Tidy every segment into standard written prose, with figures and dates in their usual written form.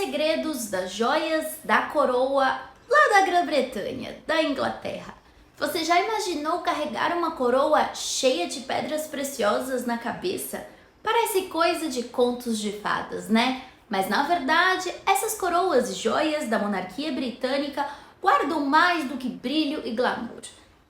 segredos das joias da coroa lá da Grã-Bretanha, da Inglaterra. Você já imaginou carregar uma coroa cheia de pedras preciosas na cabeça? Parece coisa de contos de fadas, né? Mas na verdade, essas coroas e joias da monarquia britânica guardam mais do que brilho e glamour.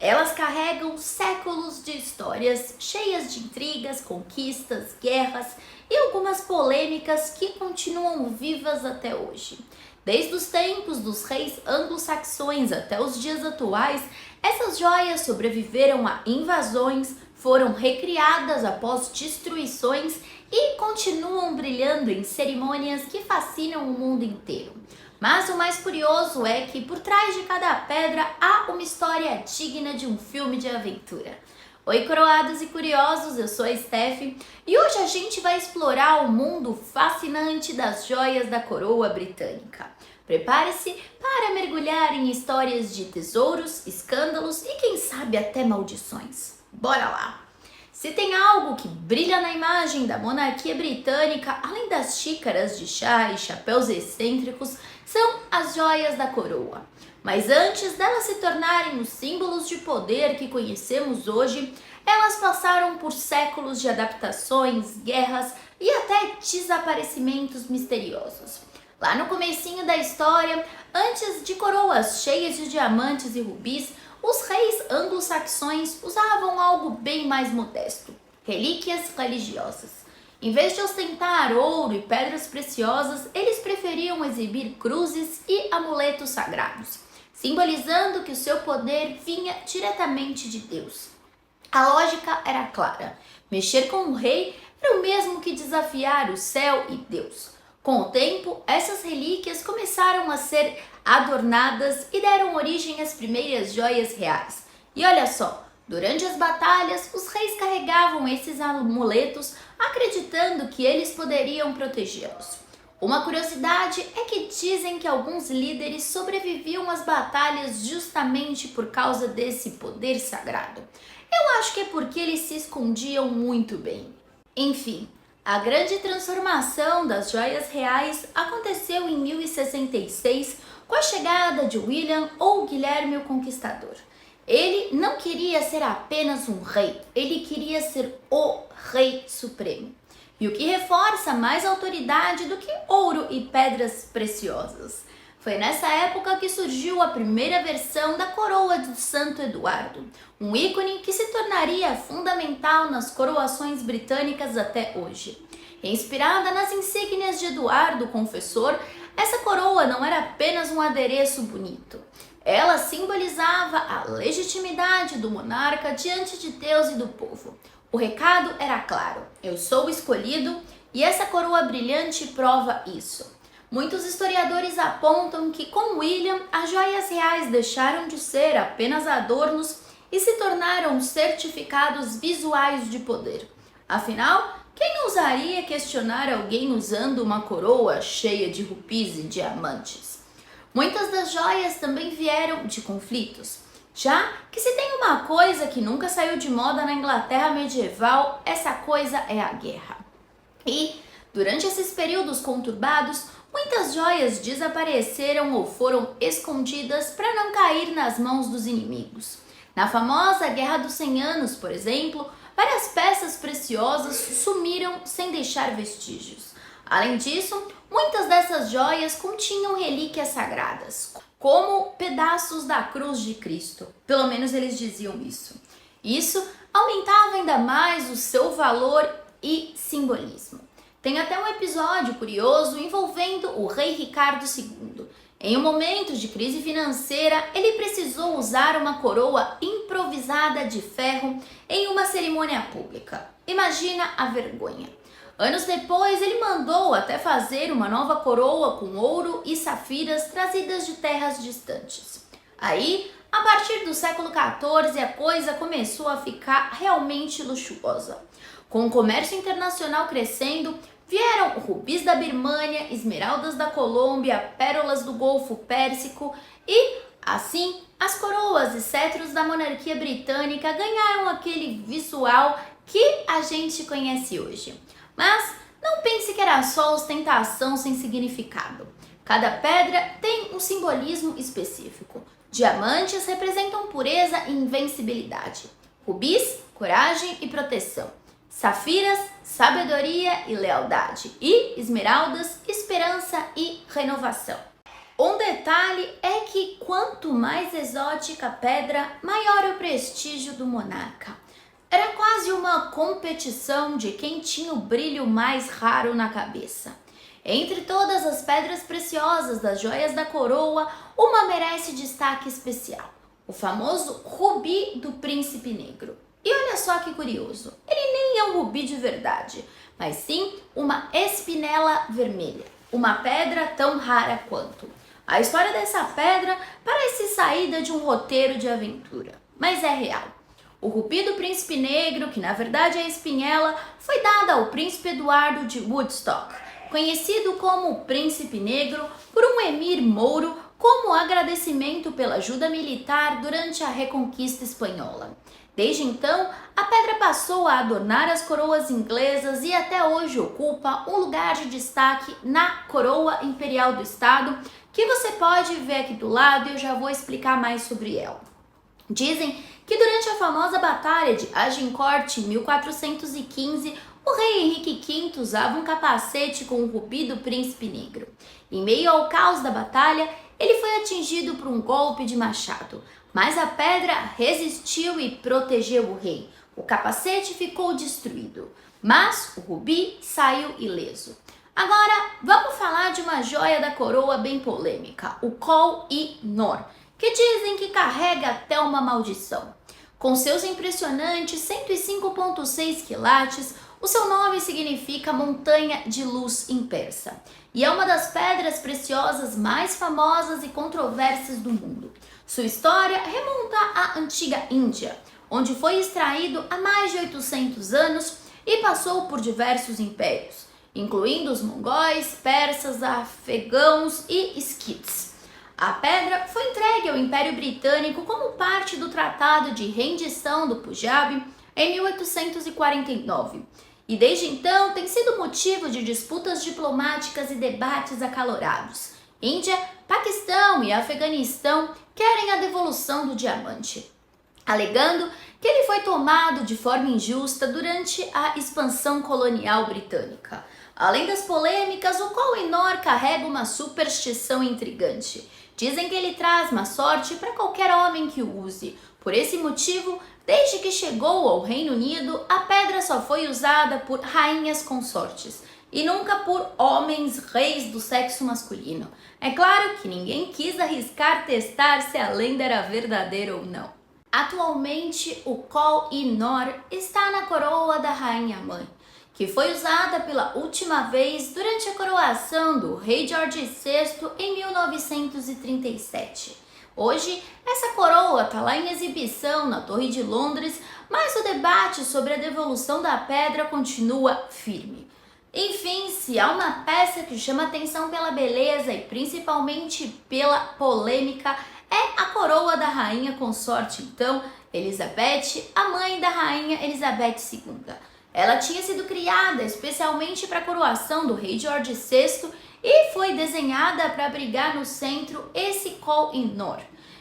Elas carregam séculos de histórias cheias de intrigas, conquistas, guerras e algumas polêmicas que continuam vivas até hoje. Desde os tempos dos reis anglo-saxões até os dias atuais, essas joias sobreviveram a invasões, foram recriadas após destruições e continuam brilhando em cerimônias que fascinam o mundo inteiro. Mas o mais curioso é que por trás de cada pedra há uma história digna de um filme de aventura. Oi, coroados e curiosos, eu sou a Steph e hoje a gente vai explorar o mundo fascinante das joias da coroa britânica. Prepare-se para mergulhar em histórias de tesouros, escândalos e quem sabe até maldições. Bora lá! Se tem algo que brilha na imagem da monarquia britânica, além das xícaras de chá e chapéus excêntricos, são as joias da coroa. Mas antes delas se tornarem os símbolos de poder que conhecemos hoje, elas passaram por séculos de adaptações, guerras e até desaparecimentos misteriosos. Lá no comecinho da história, antes de coroas cheias de diamantes e rubis, os reis anglo-saxões usavam algo bem mais modesto: relíquias religiosas. Em vez de ostentar ouro e pedras preciosas, eles preferiam exibir cruzes e amuletos sagrados, simbolizando que o seu poder vinha diretamente de Deus. A lógica era clara: mexer com o rei era o mesmo que desafiar o céu e Deus. Com o tempo, essas relíquias começaram a ser adornadas e deram origem às primeiras joias reais. E olha só, durante as batalhas, os reis carregavam esses amuletos acreditando que eles poderiam protegê-los. Uma curiosidade é que dizem que alguns líderes sobreviviam às batalhas justamente por causa desse poder sagrado. Eu acho que é porque eles se escondiam muito bem. Enfim, a grande transformação das joias reais aconteceu em 1066 com a chegada de William ou Guilherme o Conquistador. Ele não queria ser apenas um rei, ele queria ser o Rei Supremo. E o que reforça mais autoridade do que ouro e pedras preciosas. Foi nessa época que surgiu a primeira versão da coroa de Santo Eduardo, um ícone que se tornaria fundamental nas coroações britânicas até hoje. Inspirada nas insígnias de Eduardo o Confessor, essa coroa não era apenas um adereço bonito. Ela simbolizava a legitimidade do monarca diante de Deus e do povo. O recado era claro: eu sou o escolhido, e essa coroa brilhante prova isso. Muitos historiadores apontam que com William, as joias reais deixaram de ser apenas adornos e se tornaram certificados visuais de poder. Afinal, quem ousaria questionar alguém usando uma coroa cheia de rubis e diamantes? Muitas das joias também vieram de conflitos, já que se tem uma coisa que nunca saiu de moda na Inglaterra medieval, essa coisa é a guerra. E, durante esses períodos conturbados, muitas joias desapareceram ou foram escondidas para não cair nas mãos dos inimigos. Na famosa Guerra dos 100 Anos, por exemplo, várias peças preciosas sumiram sem deixar vestígios. Além disso, muitas dessas joias continham relíquias sagradas, como pedaços da cruz de Cristo. Pelo menos eles diziam isso. Isso aumentava ainda mais o seu valor e simbolismo. Tem até um episódio curioso envolvendo o rei Ricardo II. Em um momento de crise financeira, ele precisou usar uma coroa improvisada de ferro em uma cerimônia pública. Imagina a vergonha. Anos depois, ele mandou até fazer uma nova coroa com ouro e safiras trazidas de terras distantes. Aí, a partir do século XIV, a coisa começou a ficar realmente luxuosa. Com o comércio internacional crescendo, vieram rubis da Birmânia, esmeraldas da Colômbia, pérolas do Golfo Pérsico e, assim, as coroas e cetros da monarquia britânica ganharam aquele visual que a gente conhece hoje. Mas Não pense que era só ostentação sem significado. Cada pedra tem um simbolismo específico. Diamantes representam pureza e invencibilidade. Rubis, coragem e proteção. Safiras, sabedoria e lealdade. E esmeraldas, esperança e renovação. Um detalhe é que quanto mais exótica a pedra, maior o prestígio do monarca. Era quase uma competição de quem tinha o brilho mais raro na cabeça. Entre todas as pedras preciosas das joias da coroa, uma merece destaque especial: o famoso rubi do príncipe negro. E olha só que curioso, ele nem é um rubi de verdade, mas sim uma espinela vermelha, uma pedra tão rara quanto. A história dessa pedra parece saída de um roteiro de aventura, mas é real. O rubi do príncipe negro, que na verdade é espinhela, foi dada ao príncipe Eduardo de Woodstock, conhecido como o Príncipe Negro, por um emir mouro como agradecimento pela ajuda militar durante a Reconquista Espanhola. Desde então, a pedra passou a adornar as coroas inglesas e até hoje ocupa um lugar de destaque na coroa imperial do estado, que você pode ver aqui do lado e eu já vou explicar mais sobre ela. Dizem que durante a famosa Batalha de Agincourt, em 1415, o rei Henrique V usava um capacete com o rubi do príncipe negro. Em meio ao caos da batalha, ele foi atingido por um golpe de machado, mas a pedra resistiu e protegeu o rei. O capacete ficou destruído, mas o rubi saiu ileso. Agora, vamos falar de uma joia da coroa bem polêmica, o Koh-i-Noor, que dizem que carrega até uma maldição. Com seus impressionantes 105,6 quilates, o seu nome significa montanha de luz em persa e é uma das pedras preciosas mais famosas e controversas do mundo. Sua história remonta à antiga Índia, onde foi extraído há mais de 800 anos e passou por diversos impérios, incluindo os mongóis, persas, afegãos e esquites. A pedra foi entregue ao Império Britânico como parte do Tratado de Rendição do Punjab em 1849. E desde então tem sido motivo de disputas diplomáticas e debates acalorados. Índia, Paquistão e Afeganistão querem a devolução do diamante, alegando que ele foi tomado de forma injusta durante a expansão colonial britânica. Além das polêmicas, o Koh-i-Noor carrega uma superstição intrigante. Dizem que ele traz má sorte para qualquer homem que o use. Por esse motivo, desde que chegou ao Reino Unido, a pedra só foi usada por rainhas consortes e nunca por homens reis do sexo masculino. É claro que ninguém quis arriscar testar se a lenda era verdadeira ou não. Atualmente, o Koh-i-Noor está na coroa da Rainha Mãe, que foi usada pela última vez durante a coroação do rei George VI em 1937. Hoje, essa coroa está lá em exibição na Torre de Londres, mas o debate sobre a devolução da pedra continua firme. Enfim, se há uma peça que chama atenção pela beleza e principalmente pela polêmica, é a coroa da rainha consorte, então, Elizabeth, a mãe da rainha Elizabeth II. Ela tinha sido criada especialmente para a coroação do rei George VI e foi desenhada para abrigar no centro esse Koh-i-Noor,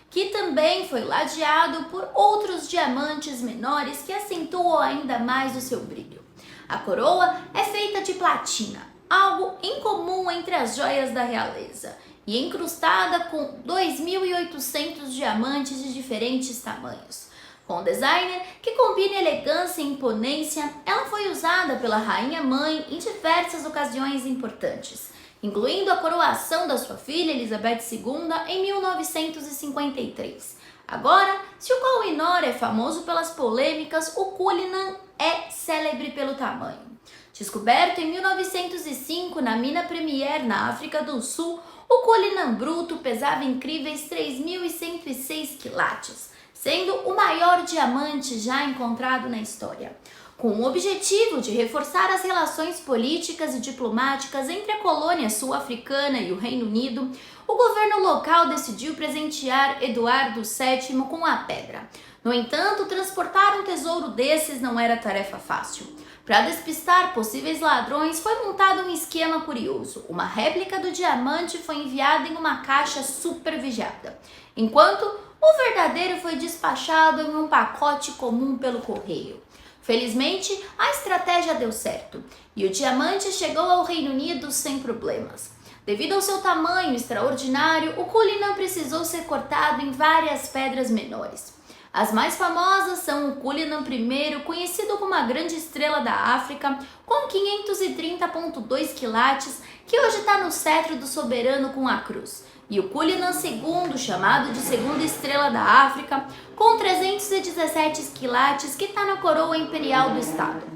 que também foi ladeado por outros diamantes menores que acentuam ainda mais o seu brilho. A coroa é feita de platina, algo incomum entre as joias da realeza, e incrustada com 2.800 diamantes de diferentes tamanhos. Com um designer que combina elegância e imponência, ela foi usada pela Rainha Mãe em diversas ocasiões importantes, incluindo a coroação da sua filha Elizabeth II em 1953. Agora, se o Koh-i-Noor é famoso pelas polêmicas, o Cullinan é célebre pelo tamanho. Descoberto em 1905 na mina Premier, na África do Sul, o Cullinan bruto pesava incríveis 3.106 quilates, sendo o maior diamante já encontrado na história. Com o objetivo de reforçar as relações políticas e diplomáticas entre a colônia sul-africana e o Reino Unido, o governo local decidiu presentear Eduardo VII com a pedra. No entanto, transportar um tesouro desses não era tarefa fácil. Para despistar possíveis ladrões, foi montado um esquema curioso. Uma réplica do diamante foi enviada em uma caixa super vigiada, enquanto o verdadeiro foi despachado em um pacote comum pelo correio. Felizmente, a estratégia deu certo e o diamante chegou ao Reino Unido sem problemas. Devido ao seu tamanho extraordinário, o Cullinan precisou ser cortado em várias pedras menores. As mais famosas são o Cullinan I, conhecido como a grande estrela da África, com 530,2 quilates, que hoje está no cetro do soberano com a cruz, e o Cullinan II, chamado de segunda estrela da África, com 317 quilates, que está na coroa imperial do estado.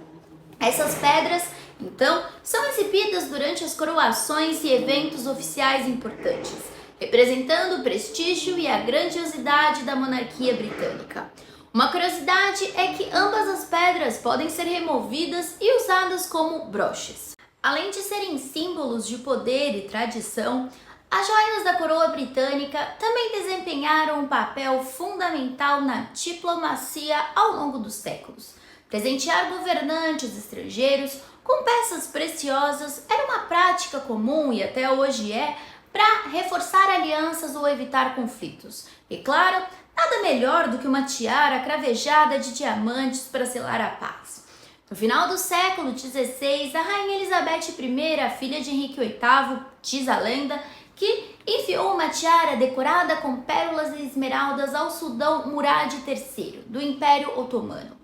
Essas pedras, então, são exibidas durante as coroações e eventos oficiais importantes, representando o prestígio e a grandiosidade da monarquia britânica. Uma curiosidade é que ambas as pedras podem ser removidas e usadas como broches. Além de serem símbolos de poder e tradição, as joias da coroa britânica também desempenharam um papel fundamental na diplomacia ao longo dos séculos. Presentear governantes estrangeiros com peças preciosas era uma prática comum e até hoje é, para reforçar alianças ou evitar conflitos. E claro, nada melhor do que uma tiara cravejada de diamantes para selar a paz. No final do século XVI, a rainha Elizabeth I, a filha de Henrique VIII, diz a lenda, que enviou uma tiara decorada com pérolas e esmeraldas ao sultão Murad III, do Império Otomano.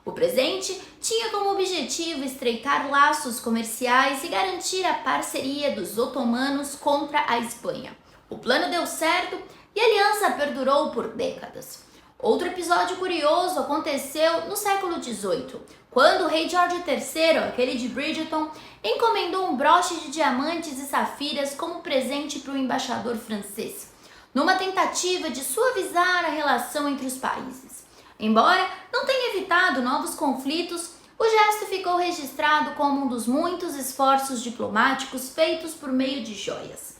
O presente tinha como objetivo estreitar laços comerciais e garantir a parceria dos otomanos contra a Espanha. O plano deu certo e a aliança perdurou por décadas. Outro episódio curioso aconteceu no século XVIII, quando o rei George III, aquele de Bridgerton, encomendou um broche de diamantes e safiras como presente para o embaixador francês, numa tentativa de suavizar a relação entre os países. Embora não tenha evitado novos conflitos, o gesto ficou registrado como um dos muitos esforços diplomáticos feitos por meio de joias.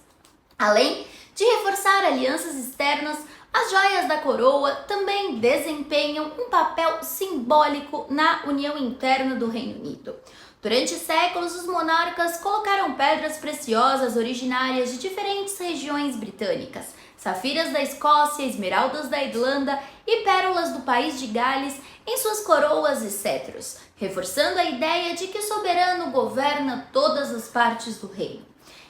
Além de reforçar alianças externas, as joias da coroa também desempenham um papel simbólico na união interna do Reino Unido. Durante séculos, os monarcas colocaram pedras preciosas originárias de diferentes regiões britânicas, safiras da Escócia, esmeraldas da Irlanda e pérolas do país de Gales em suas coroas e cetros, reforçando a ideia de que o soberano governa todas as partes do reino.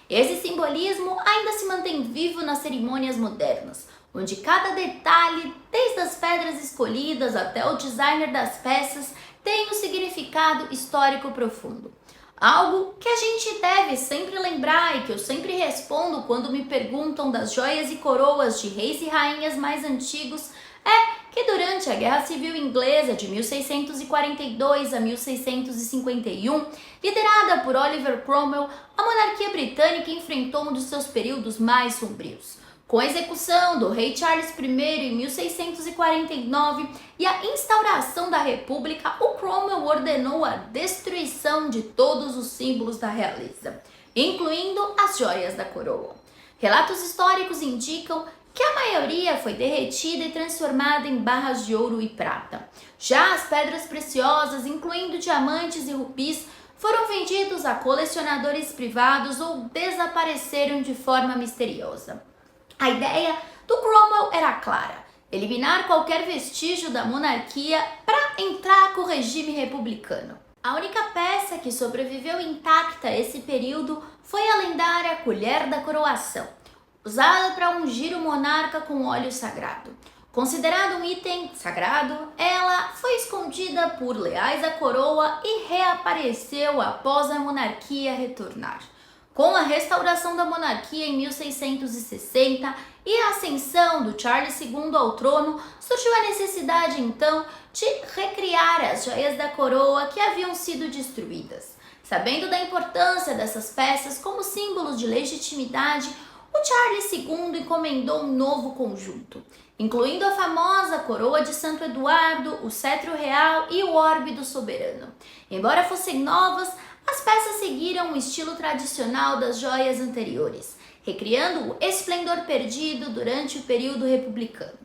Esse simbolismo ainda se mantém vivo nas cerimônias modernas, onde cada detalhe, desde as pedras escolhidas até o designer das peças, tem um significado histórico profundo. Algo que a gente deve sempre lembrar e que eu sempre respondo quando me perguntam das joias e coroas de reis e rainhas mais antigos é que durante a Guerra Civil Inglesa de 1642 a 1651, liderada por Oliver Cromwell, a monarquia britânica enfrentou um dos seus períodos mais sombrios. Com a execução do rei Charles I em 1649 e a instauração da República, o Cromwell ordenou a destruição de todos os símbolos da realeza, incluindo as joias da coroa. Relatos históricos indicam que a maioria foi derretida e transformada em barras de ouro e prata. Já as pedras preciosas, incluindo diamantes e rubis, foram vendidos a colecionadores privados ou desapareceram de forma misteriosa. A ideia do Cromwell era clara: eliminar qualquer vestígio da monarquia para entrar com o regime republicano. A única peça que sobreviveu intacta a esse período foi a lendária colher da coroação, usada para ungir o monarca com óleo sagrado. Considerado um item sagrado, ela foi escondida por leais à coroa e reapareceu após a monarquia retornar. Com a restauração da monarquia em 1660 e a ascensão do Charles II ao trono, surgiu a necessidade então de recriar as joias da coroa que haviam sido destruídas. Sabendo da importância dessas peças como símbolos de legitimidade, o Charles II encomendou um novo conjunto, incluindo a famosa coroa de Santo Eduardo, o cetro real e o orbe do soberano. Embora fossem novas, as peças seguiram o estilo tradicional das joias anteriores, recriando o esplendor perdido durante o período republicano.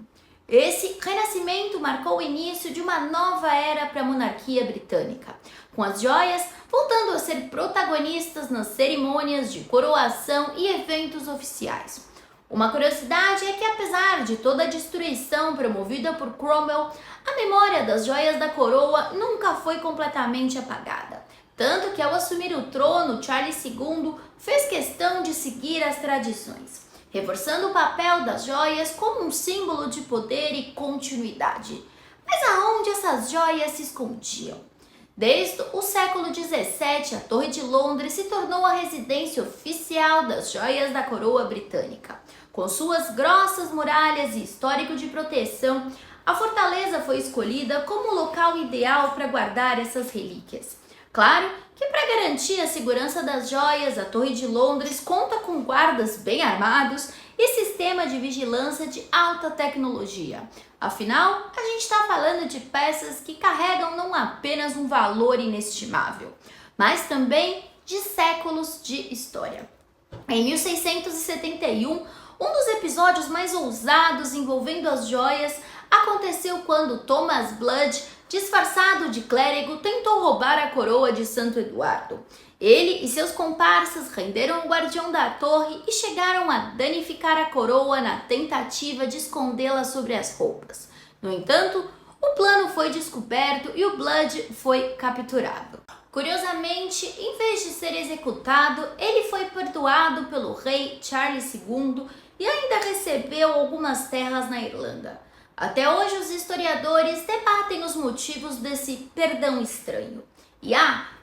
Esse renascimento marcou o início de uma nova era para a monarquia britânica, com as joias voltando a ser protagonistas nas cerimônias de coroação e eventos oficiais. Uma curiosidade é que, apesar de toda a destruição promovida por Cromwell, a memória das joias da coroa nunca foi completamente apagada. Tanto que, ao assumir o trono, Charles II fez questão de seguir as tradições, reforçando o papel das joias como um símbolo de poder e continuidade. Mas aonde essas joias se escondiam? Desde o século XVII, a Torre de Londres se tornou a residência oficial das joias da coroa britânica. Com suas grossas muralhas e histórico de proteção, a fortaleza foi escolhida como o local ideal para guardar essas relíquias. Claro que, para garantir a segurança das joias, a Torre de Londres conta com guardas bem armados e sistema de vigilância de alta tecnologia. Afinal, a gente está falando de peças que carregam não apenas um valor inestimável, mas também de séculos de história. Em 1671, um dos episódios mais ousados envolvendo as joias aconteceu quando Thomas Blood, disfarçado de clérigo, tentou roubar a coroa de Santo Eduardo. Ele e seus comparsas renderam o guardião da torre e chegaram a danificar a coroa na tentativa de escondê-la sobre as roupas. No entanto, o plano foi descoberto e o Blood foi capturado. Curiosamente, em vez de ser executado, ele foi perdoado pelo rei Charles II e ainda recebeu algumas terras na Irlanda. Até hoje, os historiadores debatem os motivos desse perdão estranho. E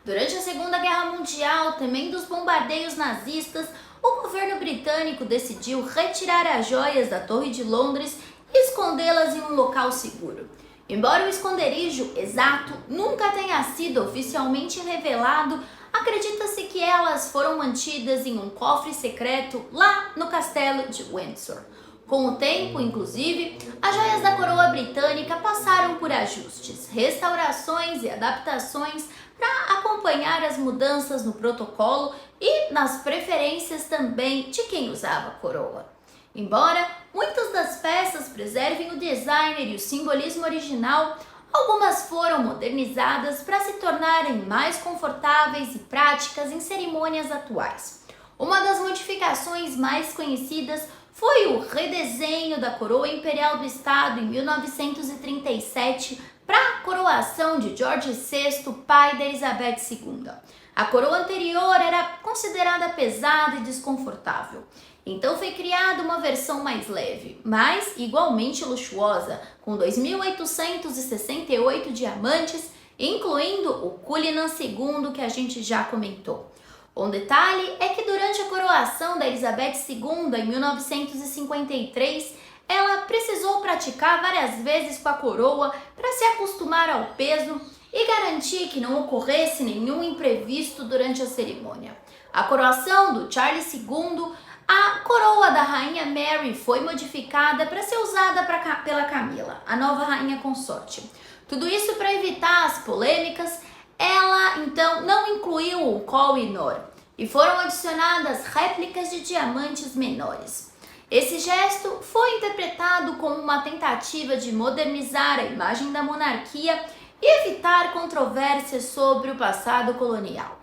durante a Segunda Guerra Mundial, temendo os bombardeios nazistas, o governo britânico decidiu retirar as joias da Torre de Londres e escondê-las em um local seguro. Embora o esconderijo exato nunca tenha sido oficialmente revelado, acredita-se que elas foram mantidas em um cofre secreto lá no castelo de Windsor. Com o tempo, inclusive, as joias da coroa britânica passaram por ajustes, restaurações e adaptações para acompanhar as mudanças no protocolo e nas preferências também de quem usava a coroa. Embora muitas das peças preservem o design e o simbolismo original, algumas foram modernizadas para se tornarem mais confortáveis e práticas em cerimônias atuais. Uma das modificações mais conhecidas foi o redesenho da coroa imperial do Estado em 1937 para a coroação de George VI, pai de Elizabeth II. A coroa anterior era considerada pesada e desconfortável. Então foi criada uma versão mais leve, mas igualmente luxuosa, com 2.868 diamantes, incluindo o Cullinan II que a gente já comentou. Um detalhe é que durante a coroação da Elizabeth II em 1953, ela precisou praticar várias vezes com a coroa para se acostumar ao peso e garantir que não ocorresse nenhum imprevisto durante a cerimônia. A coroação do Charles II, a coroa da rainha Mary foi modificada para ser usada pela Camila, a nova rainha consorte. Tudo isso para evitar as polêmicas. Ela, então, não incluiu o Koh-i-Noor e foram adicionadas réplicas de diamantes menores. Esse gesto foi interpretado como uma tentativa de modernizar a imagem da monarquia e evitar controvérsias sobre o passado colonial.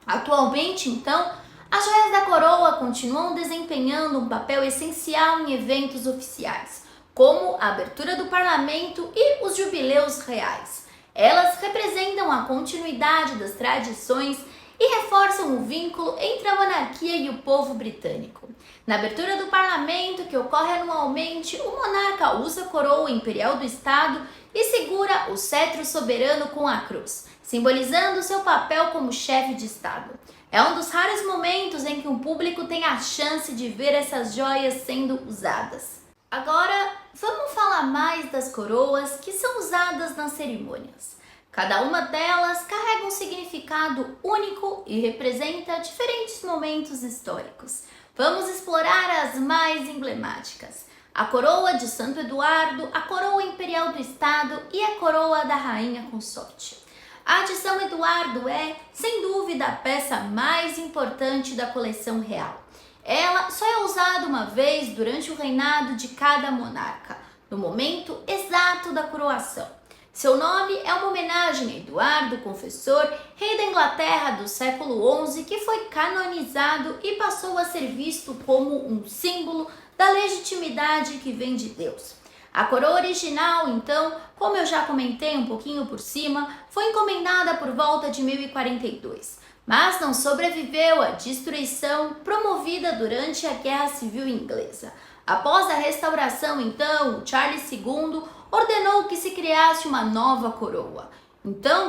Atualmente, então, as joias da coroa continuam desempenhando um papel essencial em eventos oficiais, como a abertura do parlamento e os jubileus reais. Elas representam a continuidade das tradições e reforçam o vínculo entre a monarquia e o povo britânico. Na abertura do parlamento, que ocorre anualmente, o monarca usa a coroa imperial do Estado e segura o cetro soberano com a cruz, simbolizando seu papel como chefe de Estado. É um dos raros momentos em que o público tem a chance de ver essas joias sendo usadas. Agora, vamos falar mais das coroas que são usadas nas cerimônias. Cada uma delas carrega um significado único e representa diferentes momentos históricos. Vamos explorar as mais emblemáticas: a coroa de Santo Eduardo, a coroa imperial do Estado e a coroa da rainha consorte. A de São Eduardo é, sem dúvida, a peça mais importante da coleção real. Ela só é usada uma vez durante o reinado de cada monarca. no momento exato da coroação. Seu nome é uma homenagem a Eduardo Confessor, rei da Inglaterra do século XI, que foi canonizado e passou a ser visto como um símbolo da legitimidade que vem de Deus. A coroa original, então, como eu já comentei um pouquinho por cima, foi encomendada por volta de 1042, mas não sobreviveu à destruição promovida durante a Guerra Civil Inglesa. Após a restauração, então, Charles II ordenou que se criasse uma nova coroa.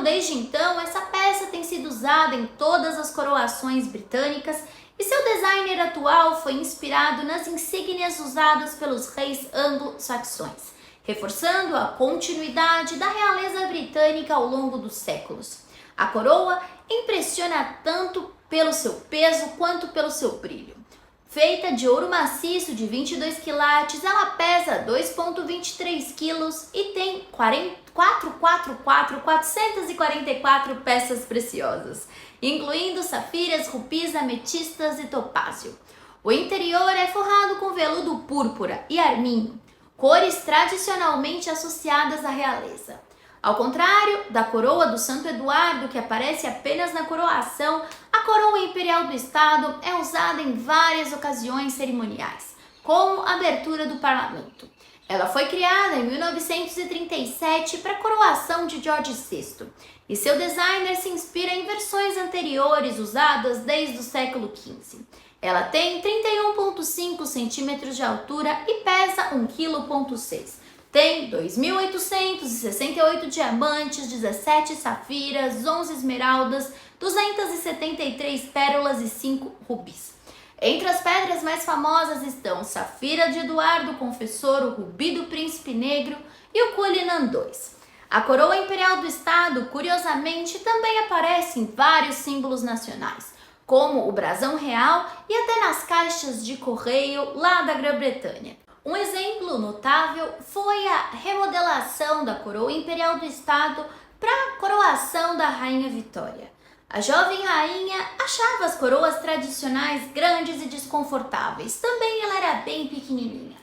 Desde então, essa peça tem sido usada em todas as coroações britânicas e seu designer atual foi inspirado nas insígnias usadas pelos reis anglo-saxões, reforçando a continuidade da realeza britânica ao longo dos séculos. A coroa impressiona tanto pelo seu peso quanto pelo seu brilho. Feita de ouro maciço de 22 quilates, ela pesa 2,23 quilos e tem 444 peças preciosas, incluindo safiras, rubis, ametistas e topázio. O interior é forrado com veludo púrpura e arminho, cores tradicionalmente associadas à realeza. Ao contrário da coroa do Santo Eduardo, que aparece apenas na coroação, a coroa imperial do Estado é usada em várias ocasiões cerimoniais, como a abertura do parlamento. Ela foi criada em 1937 para a coroação de George VI, e seu designer se inspira em versões anteriores usadas desde o século XV. Ela tem 31,5 centímetros de altura e pesa 1,6 kg. Tem 2.868 diamantes, 17 safiras, 11 esmeraldas, 273 pérolas e 5 rubis. Entre as pedras mais famosas estão o Safira de Eduardo Confessor, o Rubi do Príncipe Negro e o Cullinan II. A coroa imperial do Estado, curiosamente, também aparece em vários símbolos nacionais, como o brasão real e até nas caixas de correio lá da Grã-Bretanha. Um exemplo notável foi a remodelação da coroa imperial do Estado para a coroação da Rainha Vitória. A jovem rainha achava as coroas tradicionais grandes e desconfortáveis, também ela era bem pequenininha.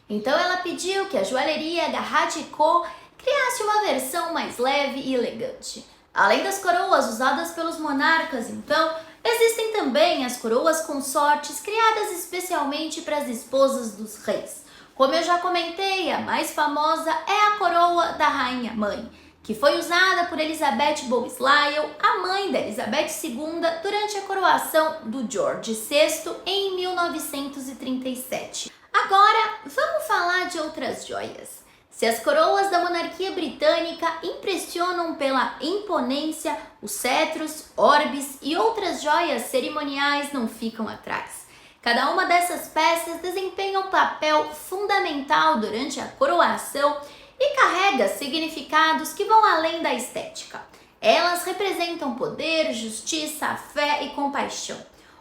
Então ela pediu que a joalheria Garrard & Co criasse uma versão mais leve e elegante. Além das coroas usadas pelos monarcas, então, existem também as coroas consortes criadas especialmente para as esposas dos reis. Como eu já comentei, a mais famosa é a coroa da Rainha Mãe, que foi usada por Elizabeth Boleslaw, a mãe da Elizabeth II, durante a coroação do George VI em 1937. Agora, vamos falar de outras joias. Se as coroas da monarquia britânica impressionam pela imponência, os cetros, orbes e outras joias cerimoniais não ficam atrás. Cada uma dessas peças desempenha um papel fundamental durante a coroação e carrega significados que vão além da estética. Elas representam poder, justiça, fé e compaixão.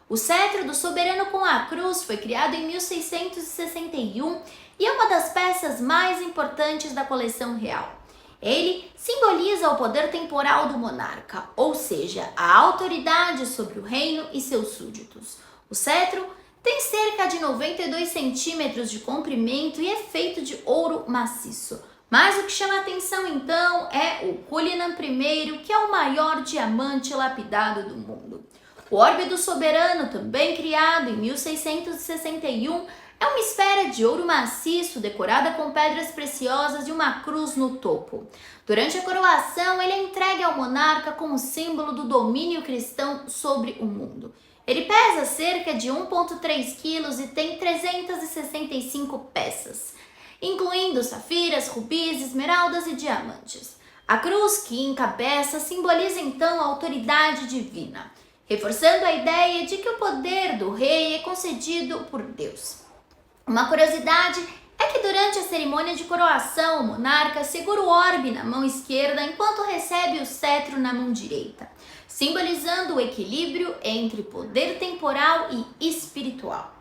O cetro do soberano com a cruz foi criado em 1661 e é uma das peças mais importantes da coleção real. Ele simboliza o poder temporal do monarca, ou seja, a autoridade sobre o reino e seus súditos. O cetro tem cerca de 92 centímetros de comprimento e é feito de ouro maciço. Mas o que chama a atenção então é o Cullinan I, que é o maior diamante lapidado do mundo. O orbe do soberano, também criado em 1661, é uma esfera de ouro maciço decorada com pedras preciosas e uma cruz no topo. Durante a coroação, ele é entregue ao monarca como símbolo do domínio cristão sobre o mundo. Ele pesa cerca de 1,3 quilos e tem 365 peças, incluindo safiras, rubis, esmeraldas e diamantes. A cruz que encabeça simboliza então a autoridade divina, reforçando a ideia de que o poder do rei é concedido por Deus. Uma curiosidade é que durante a cerimônia de coroação, o monarca segura o orbe na mão esquerda enquanto recebe o cetro na mão direita, simbolizando o equilíbrio entre poder temporal e espiritual.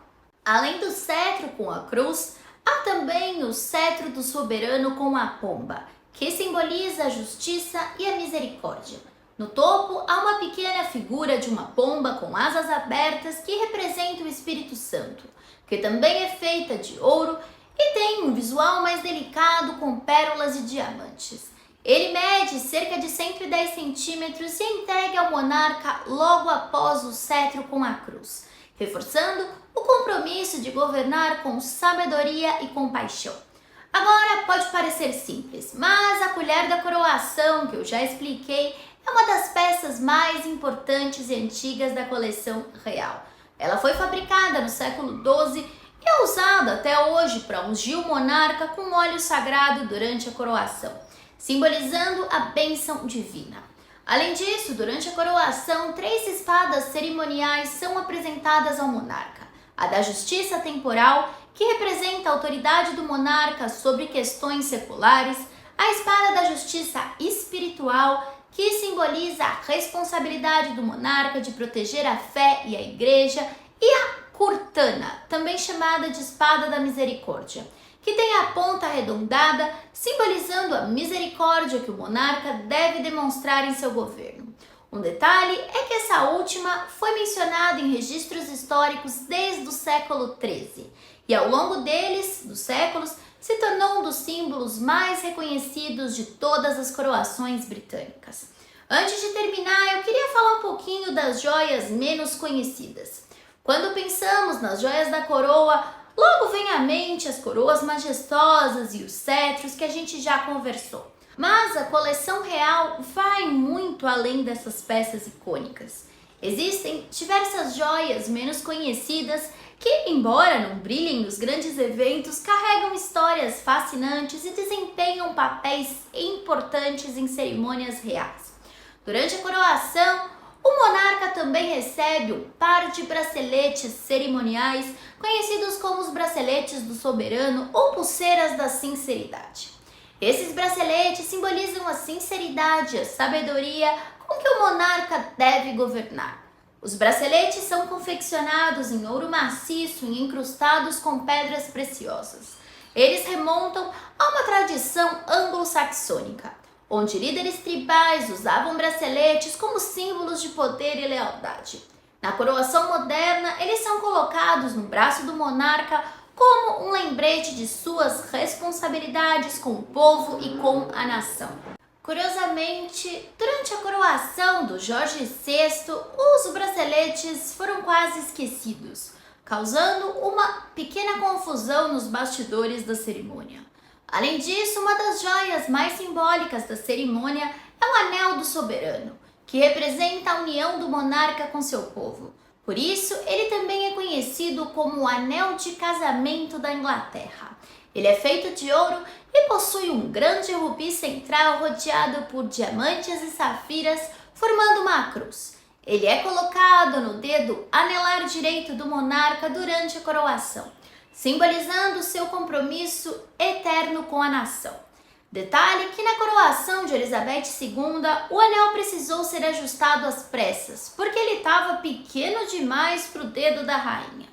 Além do cetro com a cruz, há também o cetro do soberano com a pomba, que simboliza a justiça e a misericórdia. No topo, há uma pequena figura de uma pomba com asas abertas que representa o Espírito Santo, que também é feita de ouro e tem um visual mais delicado com pérolas e diamantes. Ele mede cerca de 110 centímetros e é entregue ao monarca logo após o cetro com a cruz, reforçando o compromisso de governar com sabedoria e compaixão. Agora pode parecer simples, mas a colher da coroação, que eu já expliquei, é uma das peças mais importantes e antigas da coleção real. Ela foi fabricada no século XII e é usada até hoje para ungir o monarca com óleo sagrado durante a coroação, simbolizando a bênção divina. Além disso, durante a coroação, 3 espadas cerimoniais são apresentadas ao monarca. A da justiça temporal, que representa a autoridade do monarca sobre questões seculares, a espada da justiça espiritual, que simboliza a responsabilidade do monarca de proteger a fé e a igreja, e a curtana, também chamada de espada da misericórdia, que tem a ponta arredondada, simbolizando a misericórdia que o monarca deve demonstrar em seu governo. Um detalhe é que essa última foi mencionada em registros históricos desde o século XIII, e ao longo dos séculos, se tornou um dos símbolos mais reconhecidos de todas as coroações britânicas. Antes de terminar, eu queria falar um pouquinho das joias menos conhecidas. Quando pensamos nas joias da coroa, logo vem à mente as coroas majestosas e os cetros que a gente já conversou. Mas a coleção real vai muito além dessas peças icônicas. Existem diversas joias menos conhecidas que, embora não brilhem nos grandes eventos, carregam histórias fascinantes e desempenham papéis importantes em cerimônias reais. Durante a coroação, o monarca também recebe um par de braceletes cerimoniais, conhecidos como os braceletes do soberano ou pulseiras da sinceridade. Esses braceletes simbolizam a sinceridade e a sabedoria com que o monarca deve governar. Os braceletes são confeccionados em ouro maciço e incrustados com pedras preciosas. Eles remontam a uma tradição anglo-saxônica, onde líderes tribais usavam braceletes como símbolos de poder e lealdade. Na coroação moderna, eles são colocados no braço do monarca como um lembrete de suas responsabilidades com o povo e com a nação. Curiosamente, durante a coroação do Jorge VI, os braceletes foram quase esquecidos, causando uma pequena confusão nos bastidores da cerimônia. Além disso, uma das joias mais simbólicas da cerimônia é o Anel do Soberano, que representa a união do monarca com seu povo. Por isso, ele também é conhecido como o Anel de Casamento da Inglaterra. Ele é feito de ouro e possui um grande rubi central rodeado por diamantes e safiras, formando uma cruz. Ele é colocado no dedo anelar direito do monarca durante a coroação, simbolizando seu compromisso eterno com a nação. Detalhe que na coroação de Elizabeth II, o anel precisou ser ajustado às pressas, porque ele estava pequeno demais para o dedo da rainha.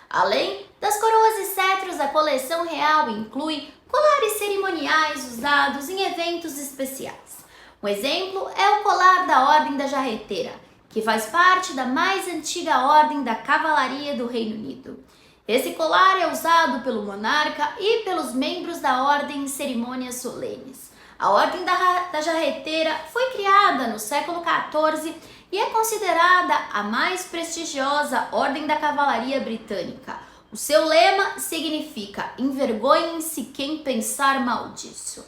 Além das coroas e cetros, a coleção real inclui colares cerimoniais usados em eventos especiais. Um exemplo é o colar da Ordem da Jarreteira, que faz parte da mais antiga ordem da cavalaria do Reino Unido. Esse colar é usado pelo monarca e pelos membros da ordem em cerimônias solenes. A Ordem da Jarreteira foi criada no século XIV e é considerada a mais prestigiosa ordem da cavalaria britânica. O seu lema significa "envergonhem-se quem pensar mal disso".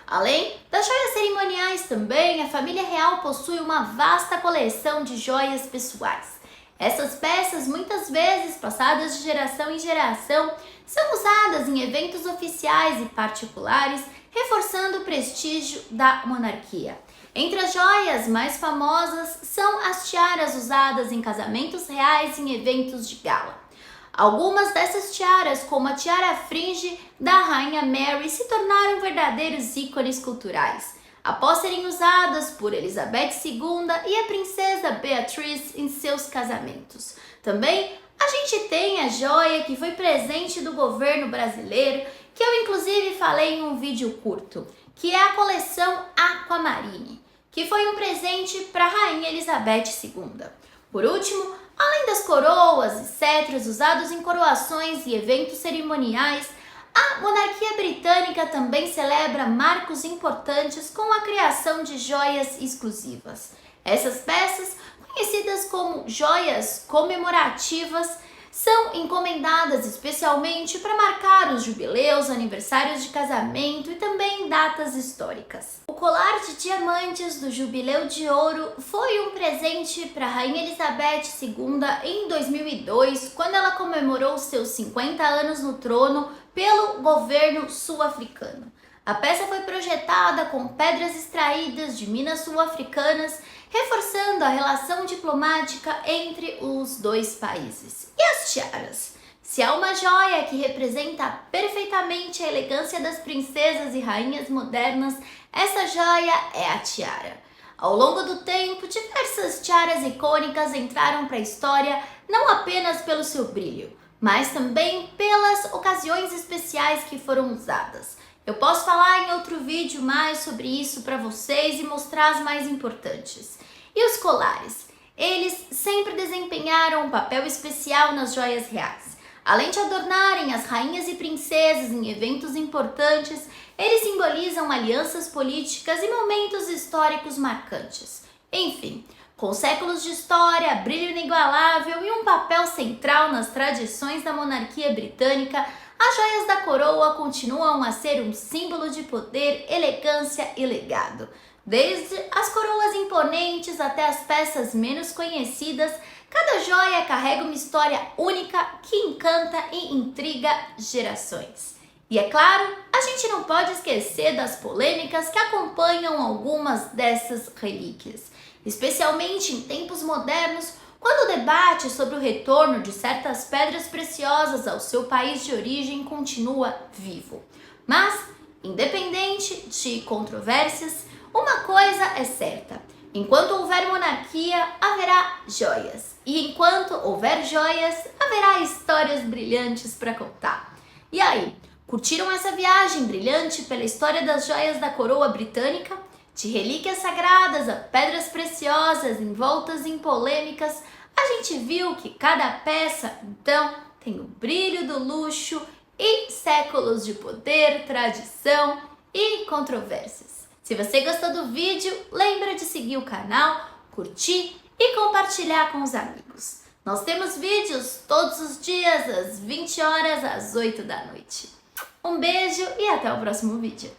Além das joias cerimoniais também, a família real possui uma vasta coleção de joias pessoais. Essas peças, muitas vezes passadas de geração em geração, são usadas em eventos oficiais e particulares, reforçando o prestígio da monarquia. Entre as joias mais famosas são as tiaras usadas em casamentos reais e em eventos de gala. Algumas dessas tiaras, como a tiara fringe da Rainha Mary, se tornaram verdadeiros ícones culturais, após serem usadas por Elizabeth II e a princesa Beatriz em seus casamentos. Também a gente tem a joia que foi presente do governo brasileiro, que eu inclusive falei em um vídeo curto, que é a coleção Aquamarine, que foi um presente para a Rainha Elizabeth II. Por último, além das coroas e cetros usados em coroações e eventos cerimoniais, A monarquia britânica também celebra marcos importantes com a criação de joias exclusivas. Essas peças, conhecidas como joias comemorativas, são encomendadas especialmente para marcar os jubileus, aniversários de casamento e também datas históricas. O colar de diamantes do Jubileu de Ouro foi um presente para a Rainha Elizabeth II em 2002, quando ela comemorou seus 50 anos no trono pelo governo sul-africano. A peça foi projetada com pedras extraídas de minas sul-africanas, reforçando a relação diplomática entre os dois países. E as tiaras? Se há uma joia que representa perfeitamente a elegância das princesas e rainhas modernas, essa joia é a tiara. Ao longo do tempo, diversas tiaras icônicas entraram para a história não apenas pelo seu brilho, mas também pelas ocasiões especiais que foram usadas. Eu posso falar em outro vídeo mais sobre isso para vocês e mostrar as mais importantes. E os colares? Eles sempre desempenharam um papel especial nas joias reais. Além de adornarem as rainhas e princesas em eventos importantes, eles simbolizam alianças políticas e momentos históricos marcantes. Enfim, com séculos de história, brilho inigualável e um papel central nas tradições da monarquia britânica, as joias da coroa continuam a ser um símbolo de poder, elegância e legado. Desde as coroas imponentes até as peças menos conhecidas, cada joia carrega uma história única que encanta e intriga gerações. E é claro, a gente não pode esquecer das polêmicas que acompanham algumas dessas relíquias, especialmente em tempos modernos, quando o debate sobre o retorno de certas pedras preciosas ao seu país de origem continua vivo. Mas, independente de controvérsias, uma coisa é certa: enquanto houver monarquia, haverá joias. E enquanto houver joias, haverá histórias brilhantes para contar. E aí, curtiram essa viagem brilhante pela história das joias da coroa britânica? De relíquias sagradas a pedras preciosas envoltas em polêmicas, a gente viu que cada peça, então, tem o brilho do luxo e séculos de poder, tradição e controvérsias. Se você gostou do vídeo, lembra de seguir o canal, curtir e compartilhar com os amigos. Nós temos vídeos todos os dias, às 20 horas, às 8 da noite. Um beijo e até o próximo vídeo.